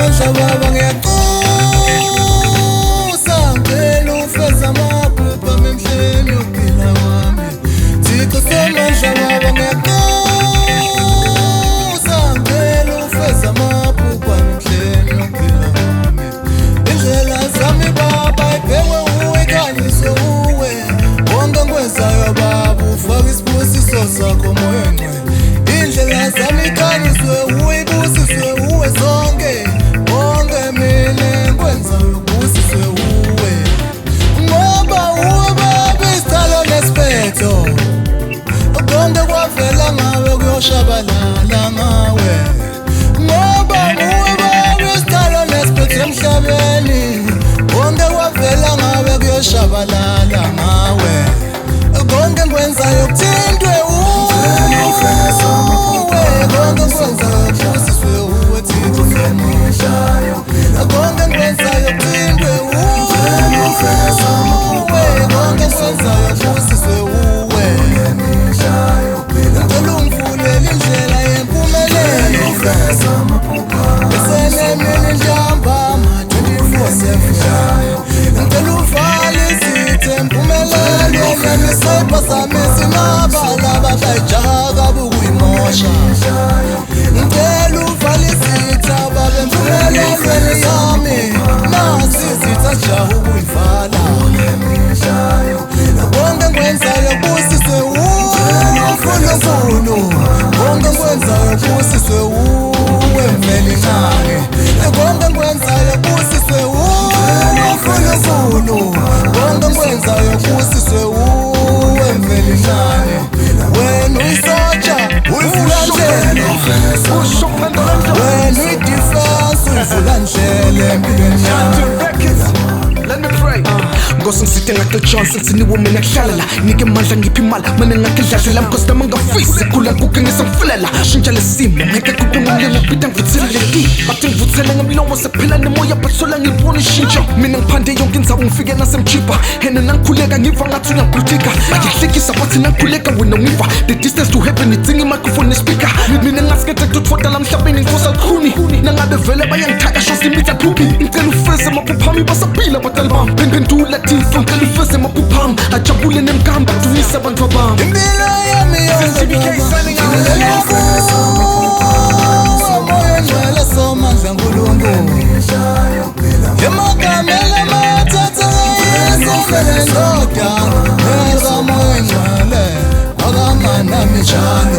somandla baba ngiyakusa ngicela ufeze amaphupha emhleni yokuphila wami Thixo somandla baba ngiyakusa ngicela ufeze amaphupha emhleni yokuphila wami Indlela zami baba ibhekwe uwe khanyise uwe Wonke ngikwenzayo baba ufake isibusiso sakho moya ngcwele Indlela zami khanyiswe uwe ibusiswe uwe zonke Wonke mina ngikwenzayo ubusiswe uwe Ngoba uwe baba isithalo nesiphetho Konke kwavela ngawe kuyoshabalala ngawe Ngoba uwe baba isithalo nesiphetho emhlabeni Konke kwavela ngawe kuyoshabalala ngawe Konke ngikwenzayo kuthintwe uwe Konke ngikwenzayo kubusiswe uwe Thixo somandla Konke ngikwenzayo kuthintwe uwe Konke ngikwenzayo kubusiswe uwe Ngicela ungivulele indlela yempumelelo Esenemini njamba ma-24/7 Ngicela uvale izithe empumelelo Nemisepha sami sinabala abayijaka bukuyimosha Ngicela uvale izitha baba empumelelweni yami Nasi izitha jaha ukuyivala Konke ngikwenzayo kubusiswe uwe Nkulunkulu Konke ngikwenzayo kubusiswe uwe mvelinqangi Konke ngikwenzayo kubusiswe uwe Nkulunkulu Konke ngikwenzayo kubusiswe uwe mvelinqangi Wena uyisotsha uyivula ndlela Wena uyidefense uyivula ndlela empilweni yami Let me pray. Ngosi ngisite ngakho Johnson siniwo mina kuhlala la nike mandla ngiphi imali mina ngakudlalela mkhosi nami ngafisa khula kuke ngisamfulela shintsha lesimo ngeke kube ngumlilo ubhida ngivuthele leti bathi ngivuthele ngemlomo sephela nemoya bathola ngibona ishintsho mina ngiphande yonke indzawo ngifike nasemchipa hena nangikhuleka ngiva ngathi ngiyabhutika bayihlekisa bathi nangikhuleka wena ngiva the distance to heaven idzinga i-microphone ne-speaker mina ngasikhethe kuthoda la mhlabeni ngifosa lukhuni nangabe vele bayangithaka shosi imitha phuphi ngicela ufeze amaphupha ami basaphila batali bami bengiphendula thifo ngicela ufeze amaphupha ami ajabule nemgamba dumisa abantu bami Impilo yami yonke Moya ngcwele somandla Nkulunkulu Emagameni amathatha Yesu mfele ndoda Yenza moya ngcwele Akamana mijana